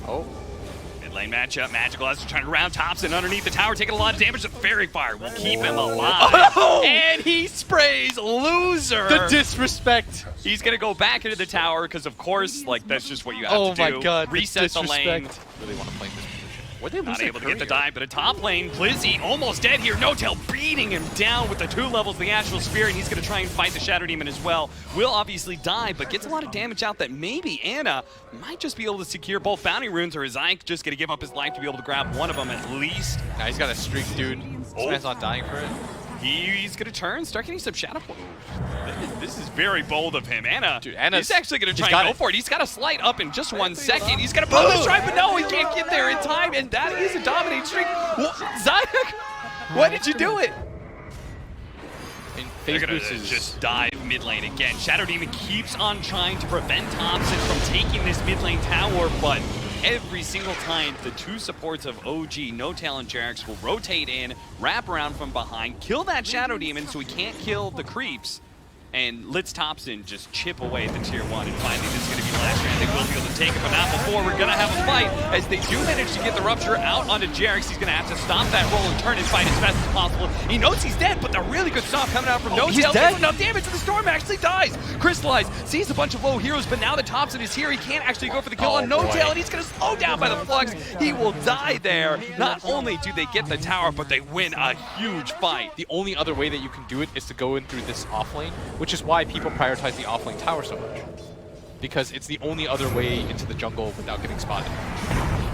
Oh. Mid lane matchup. Magical has to turn around. Thompson underneath the tower, taking a lot of damage. The Fairy Fire will keep him alive. Oh! And he sprays Loser. The disrespect. He's going to go back into the tower because, of course, like that's just what you have to do. Oh my god. Reset the lane. Really want to play in this position. Were they Not able to get the dive, but a top lane, Blizzy almost dead here. No-Tail beating him down with the 2 levels of the Astral Spear, and he's going to try and fight the Shadow Demon as well. Will obviously die, but gets a lot of damage out that maybe Anna might just be able to secure both bounty runes, or is Ike just going to give up his life to be able to grab one of them at least? Nah, he's got a streak, dude. This man's not dying for it. He's going to turn, start getting some Shadow. This is very bold of him. Anna, dude, he's actually going to try and go for it. He's got a slide up in just 1 second. He's going to pull the strike, but no, he can't get there in time, and that is a dominating streak. Zayak, why did you do it? They're going to just dive mid lane again. Shadow Demon keeps on trying to prevent Thompson from taking this mid lane tower, but every single time the 2 supports of OG, No-Tail and Jarex will rotate in, wrap around from behind, kill that Shadow Demon so he can't kill the creeps, and lets Thompson just chip away at the tier 1, and finally this is going to be the last round. They will be able to take it, but not before. We're going to have a fight as they do manage to get the Rupture out onto Jarex. He's going to have to stop that roll and turn his fight as fast as possible. He knows he's dead, but the really good stop coming out from No-Tail. He's enough damage, and the Storm actually dies. Crystallize sees a bunch of low heroes, but now that Thompson is here, he can't actually go for the kill on No-Tail, and he's going to slow down by the Flux. He will die there. Not only do they get the tower, but they win a huge fight. The only other way that you can do it is to go in through this off lane, which is why people prioritize the off lane tower so much. Because it's the only other way into the jungle without getting spotted.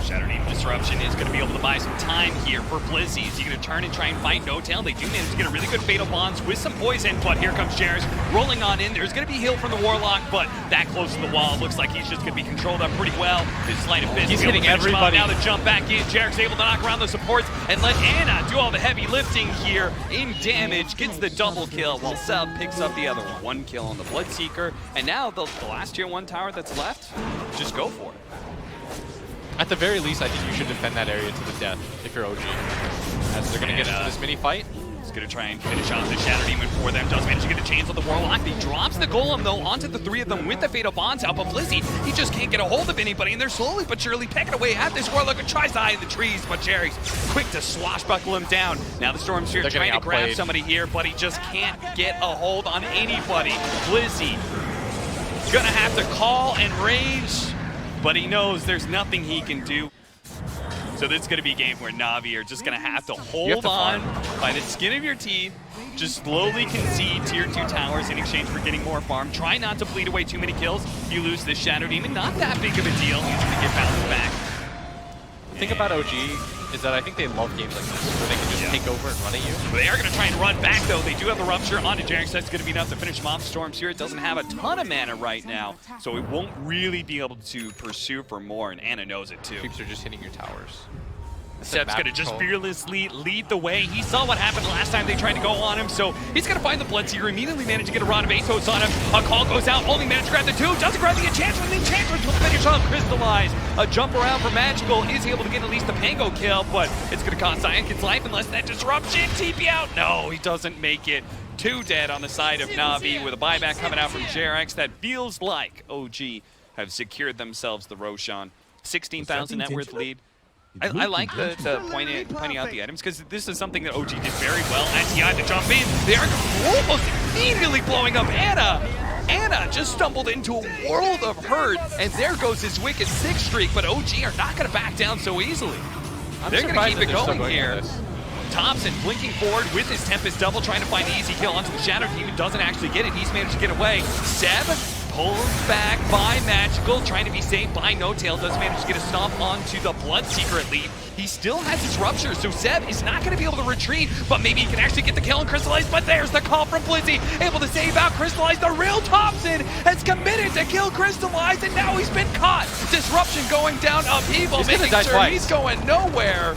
Shadow Demon Disruption is going to be able to buy some time here for Blizzy. He's going to turn and try and fight No-Tail. They do manage to get a really good Fatal Bonds with some poison, but here comes Jarex rolling on in. There's going to be heal from the Warlock, but that close to the wall looks like he's just going to be controlled up pretty well. His Sleight of Fist. He's hitting everybody. Now to jump back in. Jarex able to knock around the supports and let Anna do all the heavy lifting here in damage. Gets the double kill while Sub picks up the other one. 1 kill on the Bloodseeker, and now the last tier 1 tower that's left, just go for it. At the very least, I think you should defend that area to the death if you're OG. As they're going to get into this mini fight. He's going to try and finish off the Shadow Demon for them. Does manage to get a chance on the Warlock. He drops the Golem, though, onto the 3 of them with the Fatal Bonds out. But Blizzy, he just can't get a hold of anybody, and they're slowly but surely pecking away at this Warlock who tries to hide in the trees, but Jerry's quick to swashbuckle him down. Now the Storm Sphere trying to grab somebody here, but he just can't get a hold on anybody. Blizzy gonna have to call and rage, but he knows there's nothing he can do. So this is going to be a game where Navi are just going to have to hold on by the skin of your teeth, just slowly concede tier 2 towers in exchange for getting more farm. Try not to bleed away too many kills. You lose this Shadow Demon, not that big of a deal. He's going to get bounced back. The thing about OG is that I think they love games like this, where they can just take over and run at you. But they are going to try and run back, though. They do have the Rupture onto Jarex. That's going to be enough to finish him off. Storm's here. It doesn't have a ton of mana right now, so it won't really be able to pursue for more, and Anna knows it, too. Creeps are just hitting your towers. Seb's going to just fearlessly lead the way. He saw what happened last time they tried to go on him, so he's going to find the Bloodseeker, immediately manage to get a Rod of Atos on him. A call goes out, only managed to grab the 2, doesn't grab the Enchantress, and the Enchantress will finish off Crystallize. A jump around for Magical is able to get at least the Pango kill, but it's going to cost Zionkin's life unless that Disruption TP out. No, he doesn't make it. 2 dead on the side of Navi with a buyback coming out from Jarex. That feels like OG have secured themselves the Roshan. 16,000 net worth lead. I like the pointing out the items, because this is something that OG did very well. As he had to jump in, they are almost immediately blowing up Anna. Anna just stumbled into a world of hurt, and there goes his wicked 6 streak, but OG are not going to back down so easily. They're going to keep it going here. Thompson blinking forward with his Tempest double, trying to find the easy kill onto the Shadow Demon. Doesn't actually get it. He's managed to get away. Seb pulled back by Magical, trying to be saved by No-Tail. Does manage to get a stomp onto the Bloodseeker at lead. He still has his Rupture, so Seb is not going to be able to retreat, but maybe he can actually get the kill on Crystallize. But there's the call from Blizzy, able to save out Crystallize. The real Thompson has committed to kill Crystallize, and now he's been caught. Disruption going down upheaval, making sure he's going nowhere.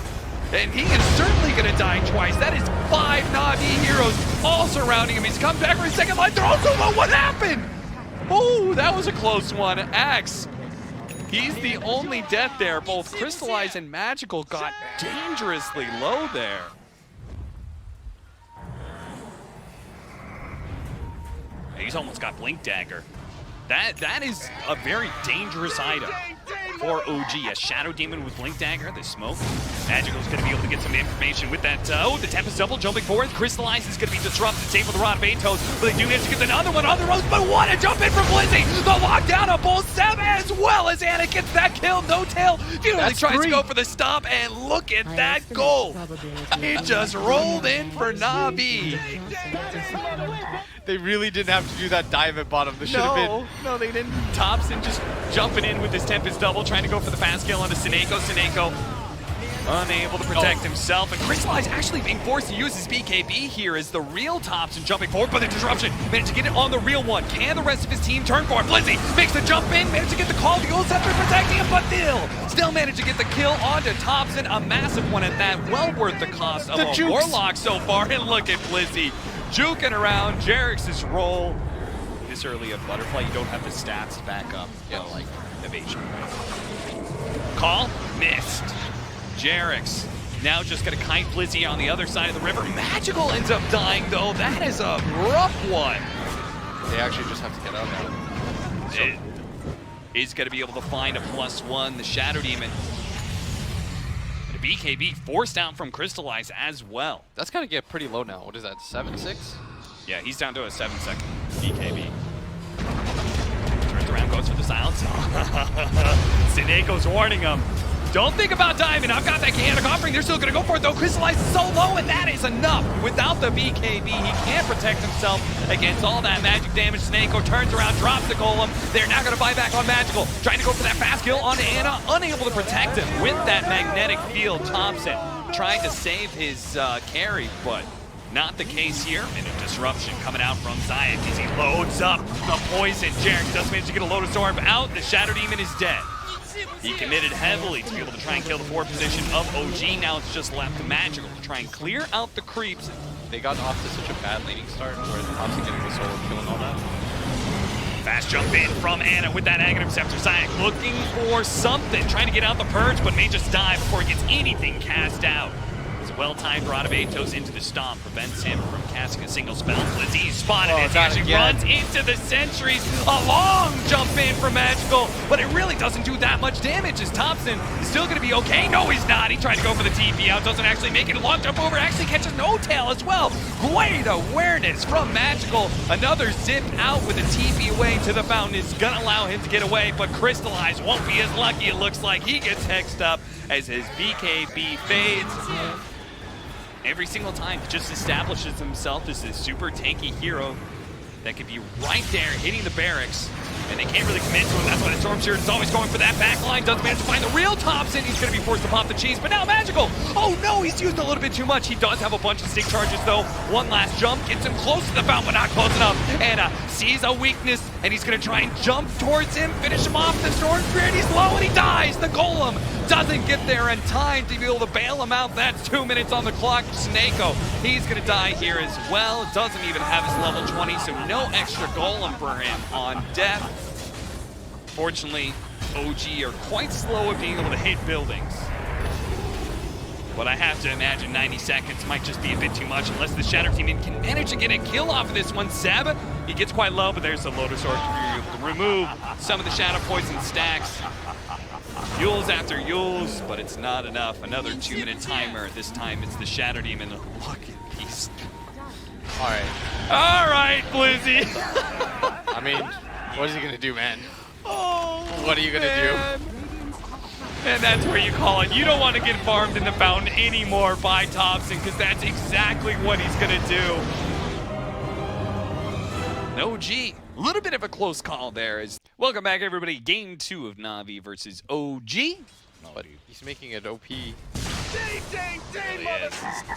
And he is certainly going to die twice. That is 5 Navi heroes all surrounding him. He's come back for his second life. They're also low. What happened? Oh, that was a close one. Axe, he's the only death there. Both Crystallize and Magical got dangerously low there. He's almost got Blink Dagger. That is a very dangerous item. for OG. A Shadow Demon with Blink Dagger, the smoke. Magical's going to be able to get some information with that. The Tempest Double jumping forward. Crystallize is going to be disrupted. Same for the Rod of Atos, but they do manage to get another one on the ropes. But what a jump in from Blizzy! The lockdown of both Seb as well as Anna gets that kill. No tail. Futilely tries to go for the stop, and look at that goal. It just rolled in for Navi. They really didn't have to do that dive at bottom. This should have been. No, they didn't. Thompson just jumping in with his Tempest Double, trying to go for the fast kill onto Sineko. Sineko unable to protect himself, and Crystallize actually being forced to use his BKB here as the real Thompson jumping forward, but the disruption managed to get it on the real one. Can the rest of his team turn for it? Blizzy makes the jump in, managed to get the call. The old Scepter protecting him, but still managed to get the kill onto Thompson. A massive one at that, well worth the cost of a Warlock so far. And look at Blizzy juking around Jerix's roll. This early of Butterfly, you don't have the stats to back up, like evasion. Call missed. Jerix now just gonna kite Blizzy on the other side of the river. Magical ends up dying though. That is a rough one. They actually just have to get out now. So he's gonna be able to find a +1. The Shadow Demon. And a BKB forced out from Crystallize as well. That's gonna get pretty low now. What is that, 7-6? Yeah, he's down to a 7-second BKB. Turns around, goes for the silence. Sineko's warning him. Don't think about diving. I've got that chaotic offering. They're still going to go for it, though. Crystallize is so low, and that is enough. Without the BKB, he can't protect himself against all that magic damage. Sineko turns around, drops the golem. They're now going to buy back on Magical. Trying to go for that fast kill on Anna. Unable to protect him with that magnetic field. Thompson trying to save his carry, but not the case here. And a disruption coming out from Zion as he loads up the poison. Jarek does manage to get a Lotus Orb out. The Shadow Demon is dead. He committed heavily to be able to try and kill the forward position of OG. Now it's just left to Magical to try and clear out the creeps. They got off to such a bad leading start where Thompson getting the solo kill and all that. Fast jump in from Anna with that Aghanim Scepter. Zayak looking for something, trying to get out the purge, but may just die before he gets anything cast out. Well-timed Rod of Atos into the stomp prevents him from casting a single spell. Blizzy spotted as he actually runs into the sentries. A long jump in from Magical, but it really doesn't do that much damage as Thompson is still going to be okay. No, he's not. He tried to go for the TP out, doesn't actually make it. A long jump over, actually catches no tail as well. Great awareness from Magical. Another zip out with a TP away to the fountain is going to allow him to get away, but Crystallize won't be as lucky. It looks like he gets hexed up as his BKB fades. Every single time, he just establishes himself as this super tanky hero that could be right there hitting the barracks, and they can't really commit to him. That's why the Storm Spirit is always going for that backline. Doesn't manage to find the real Thompson. He's going to be forced to pop the cheese, but now Magical. Oh no, he's used a little bit too much. He does have a bunch of stick charges though. One last jump gets him close to the fountain, but not close enough. Anna sees a weakness, and he's going to try and jump towards him, finish him off. The Storm Spirit, he's low, and he dies. The Golem doesn't get there in time to be able to bail him out. That's 2 minutes on the clock. Sineko, he's going to die here as well. Doesn't even have his level 20, so no extra Golem for him on death. Fortunately, OG are quite slow at being able to hit buildings. But I have to imagine 90 seconds might just be a bit too much unless the Shatter Team can manage to get a kill off of this one. Seb, he gets quite low, but there's a Lotus Orb to remove some of the Shadow Poison stacks. Yules after Yules, but it's not enough. Another 2-minute timer. This time it's the Shatter Demon. Look at these. All right, Blizzy. I mean, what is he gonna do, man? Oh, what are you gonna do? And that's where you call it. You don't want to get farmed in the fountain anymore by Thompson, because that's exactly what he's gonna do. OG, a little bit of a close call there. Welcome back, everybody. Game 2 of Navi versus OG. But he's making it OP.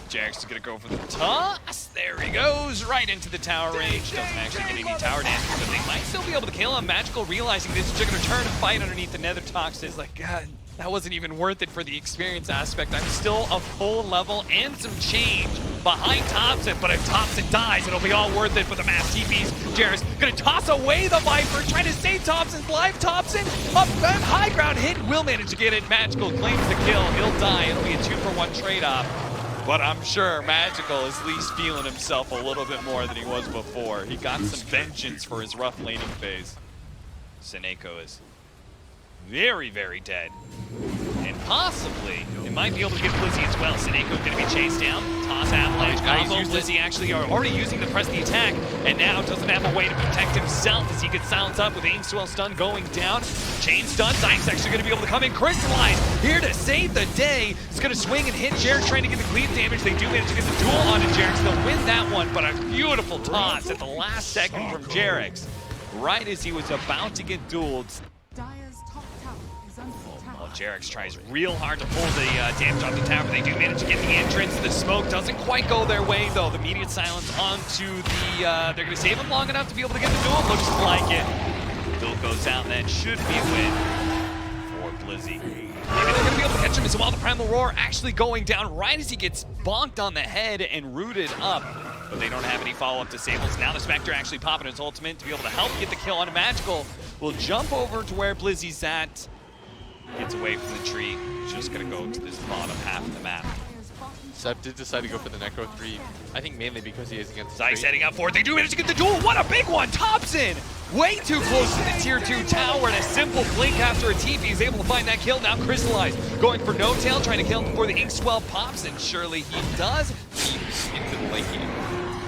Jack's gonna go for the toss. There he goes, right into the tower range. Doesn't actually get any tower damage, but they might still be able to kill him. Magical realizing this is just gonna turn and fight underneath the Nether Toxin. It's like, God, that wasn't even worth it for the experience aspect. I'm still a full level and some change behind Thompson, but if Thompson dies, it'll be all worth it for the mass TPs. Jarrett's gonna toss away the Viper, trying to save Thompson's life. Thompson, up and high ground hit, will manage to get it. Magical claims the kill, he'll die. It'll be a 2-for-1 trade-off. But I'm sure Magical is at least feeling himself a little bit more than he was before. He got some vengeance for his rough laning phase. Sineko is very, very dead. And possibly, it might be able to get Blizzy as well. Sineko's going to be chased down. Toss avalanche combo. Blizzy actually are already using the press the attack, and now doesn't have a way to protect himself as he gets silenced up with aim swell stun going down. Chain stun. Zayek's actually going to be able to come in. Crystallize here to save the day. He's going to swing and hit Jarek, trying to get the cleave damage. They do manage to get the duel onto Jarek. They'll win that one, but a beautiful toss at the last second from Jarek. Right as he was about to get dueled. Jarek tries real hard to pull the damage off the tower, but they do manage to get the entrance. The smoke doesn't quite go their way, though. The immediate silence onto the... they're going to save him long enough to be able to get the duel. Looks like it. Duel goes out, and that should be a win for Blizzy. Maybe they're going to be able to catch him as well. The Primal Roar actually going down right as he gets bonked on the head and rooted up. But they don't have any follow-up disables. Now the Spectre actually popping his ultimate to be able to help get the kill on a Magical. Will jump over to where Blizzy's at. Gets away from the tree. Just gonna go to this bottom half of the map. Seb did decide to go for the Necro 3, I think mainly because he is against the Zayek's heading up for it. They do manage to get the duel. What a big one! Thompson! Way too close to the tier 2 tower, and a simple blink after a TP. He's able to find that kill. Now Crystallize going for no tail, trying to kill him before the ink swell pops, and surely he does. teams into the late game.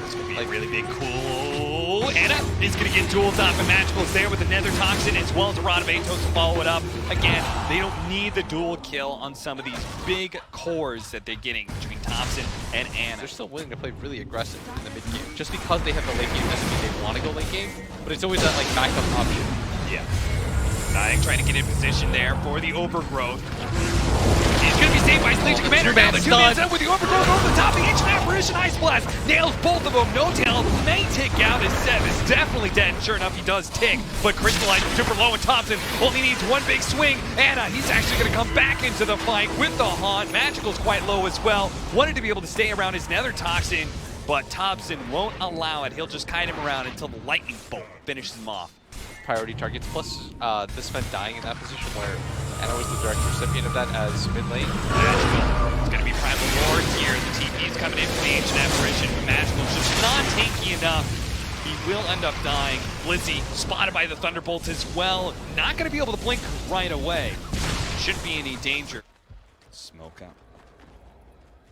It's gonna be like really big, cool. Anna is gonna get dueled up, and Magical's there with the Nether Toxin as well as a Rod of Atos to follow it up. Again, they don't need the dual kill on some of these big cores that they're getting between Thompson and Anna. They're still willing to play really aggressive in the mid game. Just because they have the late game doesn't mean they want to go late game, but it's always that like backup option. Yeah. Nayek trying to get in position there for the overgrowth. He's going to be saved by his Legion Commander now. The two-man set with the overgrowth over the top. The Ancient Apparition Ice Blast nails both of them. No tail may tick out as Seb is definitely dead. Sure enough, he does tick, but Crystallize is super low, and Thompson only needs one big swing. Anna, he's actually going to come back into the fight with the Haunt. Magical's quite low as well. Wanted to be able to stay around his Nether Toxin, but Thompson won't allow it. He'll just kite him around until the Lightning Bolt finishes him off. Priority targets, plus this meant dying in that position where Anna was the direct recipient of that as mid lane. Magical. It's going to be Primal Roar here. The TP is coming in for the Ancient Apparition, but Magical's just not tanky enough. He will end up dying. Blizzy spotted by the Thunderbolt as well. Not going to be able to blink right away. Shouldn't be any danger. Smoke out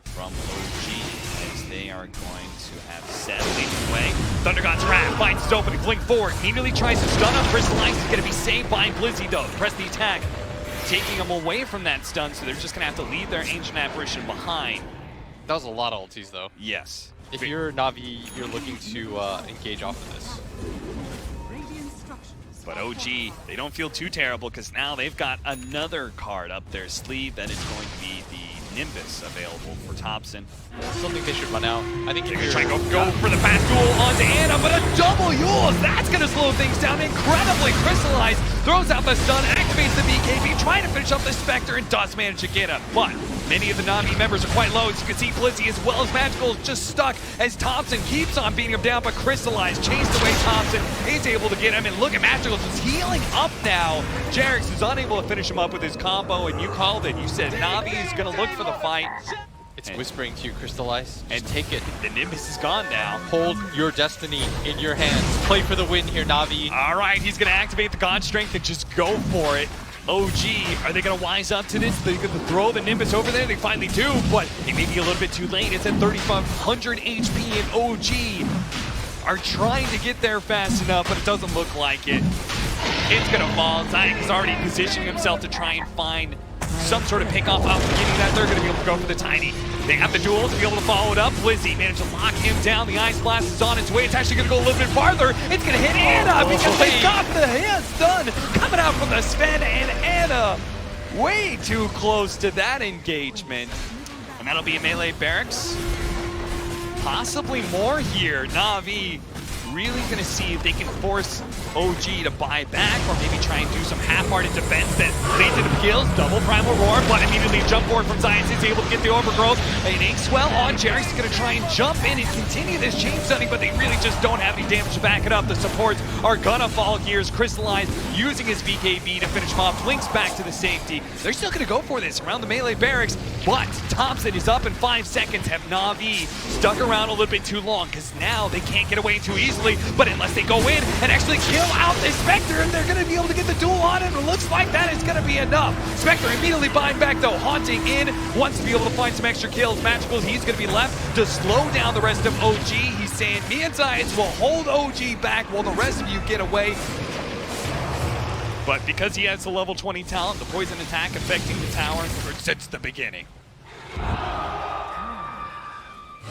from OG as they are going to have Seb leading away. Thunder God's Wrath finds his opening, blink forward. He really tries to stun on Crystallize. He's going to be saved by Blizzy though. Press the attack, taking him away from that stun, so they're just going to have to leave their Ancient Apparition behind. That was a lot of ultis though. Yes. If you're Navi, you're looking to engage off of this. But OG, they don't feel too terrible because now they've got another card up their sleeve that is going to be the Nimbus available for Thompson. I still think they should run out. I think if you're trying to go for the fast duel onto Anna, but a double Yules! That's going to slow things down incredibly. Crystallize throws out the stun, activates the BKB, trying to finish up the Spectre, and does manage to get him. But many of the Navi members are quite low. As you can see, Blizzy as well as Magical is just stuck as Thompson keeps on beating him down, but Crystallize chased away Thompson. He's able to get him, and look at Magical just healing up now. Jarek is unable to finish him up with his combo, and you called it. You said Navi is going to look for the fight. It's whispering to you, Crystallize, and take it. The Nimbus is gone now. Hold your destiny in your hands. Play for the win here, Navi. All right, he's going to activate the God Strength and just go for it. OG, are they going to wise up to this? They're going to throw the Nimbus over there. They finally do, but it may be a little bit too late. It's at 3,500 HP, and OG are trying to get there fast enough, but it doesn't look like it. It's going to fall. Zayek is already positioning himself to try and find some sort of pick-off off the beginning of that. They're going to be able to go for the Tiny. They have the duels to be able to follow it up. Blizzy managed to lock him down. The Ice Blast is on its way. It's actually going to go a little bit farther. It's going to hit Anna because they got the hands done coming out from the Sven, and Anna way too close to that engagement. And that'll be a melee barracks. Possibly more here. Navi really going to see if they can force OG to buy back, or maybe try and do some half-hearted defense that leads into kills. Double Primal Roar, but immediately jump forward from Science is able to get the overgrowth. An Ink Swell on Jarek is going to try and jump in and continue this chain stunning, but they really just don't have any damage to back it up. The supports are gonna fall here as Crystallize using his BKB to finish him off. Blinks back to the safety. They're still going to go for this around the melee barracks, but Thompson is up in 5 seconds. Have Navi stuck around a little bit too long, because now they can't get away too easily. unfortunately, but unless they go in and actually kill out this Spectre, they're going to be able to get the duel on him. It looks like that is going to be enough. Spectre immediately buying back though, Haunting in, wants to be able to find some extra kills. Magicals, he's going to be left to slow down the rest of OG. He's saying, me and Science will hold OG back while the rest of you get away. But because he has the level 20 talent, the poison attack affecting the tower since the beginning.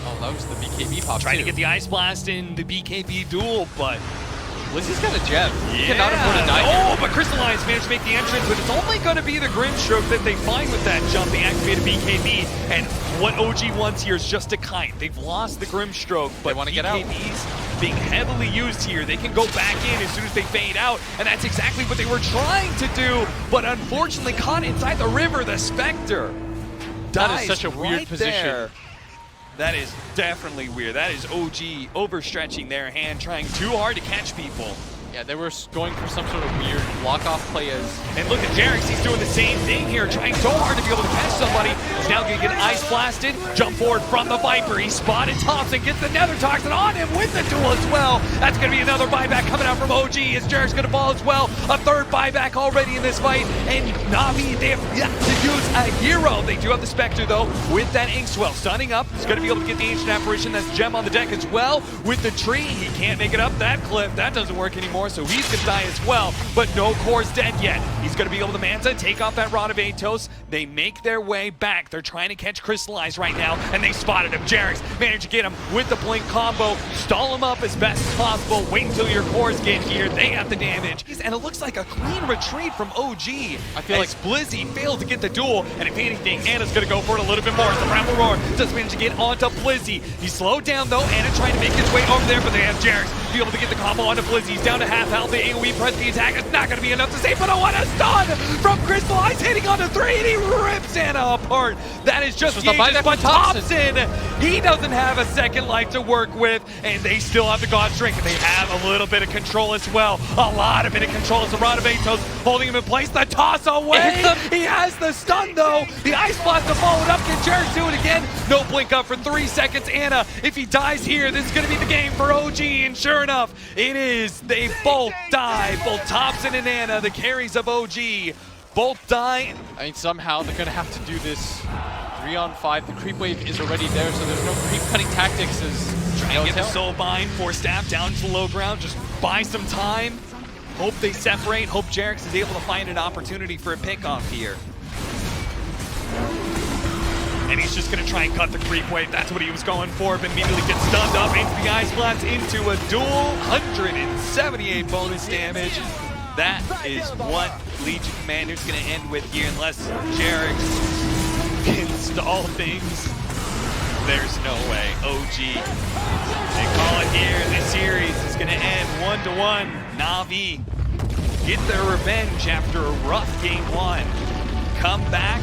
Oh, that was the BKB pop Trying too. to get the Ice Blast in the BKB duel, but Blizzy's got a gem. He cannot afford to die Oh, here. but Crystallize managed to make the entrance, but it's only going to be the Grim Stroke that they find with that jump. They activated BKB, and what OG wants here is just a kite. They've lost the Grim Stroke, but want to get out. BKBs being heavily used here. They can go back in as soon as they fade out, and that's exactly what they were trying to do, but unfortunately caught inside the river, the Spectre. That is such a weird right position. there. That is definitely weird. That is OG overstretching their hand, trying too hard to catch people. Yeah, they were going for some sort of weird block-off play as... And look at Jerix, he's doing the same thing here, trying so hard to be able to catch somebody. He's now gonna get Ice Blasted, jump forward from the Viper. He spotted Thompson, gets the Nether Toxin on him with the duel as well. That's gonna be another buyback coming out from OG as Jerix gonna fall as well. A third buyback already in this fight. And Navi, they have yet to use a hero. They do have the Spectre though, with that Inkswell. Stunning up, he's gonna be able to get the Ancient Apparition. That's Gem on the deck as well. With the tree, he can't make it up that cliff. That doesn't work anymore, so he's gonna die as well. But no Core's dead yet. He's gonna be able to Manta, take off that Rod of Atos. They make their way back. They're trying to catch Crystallize right now, and they spotted him. Jerix managed to get him with the Blink combo, stall him up as best as possible. Wait until your cores get here. They have the damage. And it looks like a clean retreat from OG. I feel like Blizzy failed to get the duel, and if anything, Anna's gonna go for it a little bit more. The Bramble Roar does manage to get onto Blizzy. He's slowed down though. Anna trying to make his way over there, but they have Jerix to be able to get the combo onto Blizzy. He's down to half health. The AoE press the attack is not gonna be enough to save, but what a stun from Crystallize hitting onto 3, and he rips Anna apart. That is just the Aegis, but Thompson, he doesn't have a second life to work with, and they still have the God's Drink, and they have a little bit of control as well. A lot of bit of control as the Rod of Atos holding him in place. The toss away. He has the stun though. The Ice Blast to follow it up. Can Jerix do it again? No blink up for 3 seconds. Anna, if he dies here, this is going to be the game for OG, and sure enough, it is. They both die. Both Thompson and Anna, the carries of OG, both die. I mean, somehow they're going to have to do this 3-on-5. The creep wave is already there, so there's no creep cutting tactics as Trying to get the Soul Bind, Force Staff down to the low ground, just buy some time. Hope they separate, hope Jerix is able to find an opportunity for a pickoff here. And he's just gonna try and cut the creep wave. That's what he was going for, but immediately gets stunned up into the Ice Blast, into a duel. 178 bonus damage. That is what Legion Commander's gonna end with here, unless Jerix can stall things. There's no way. OG. They call it here. This series is gonna end 1-1. Navi get their revenge after a rough game 1. Come back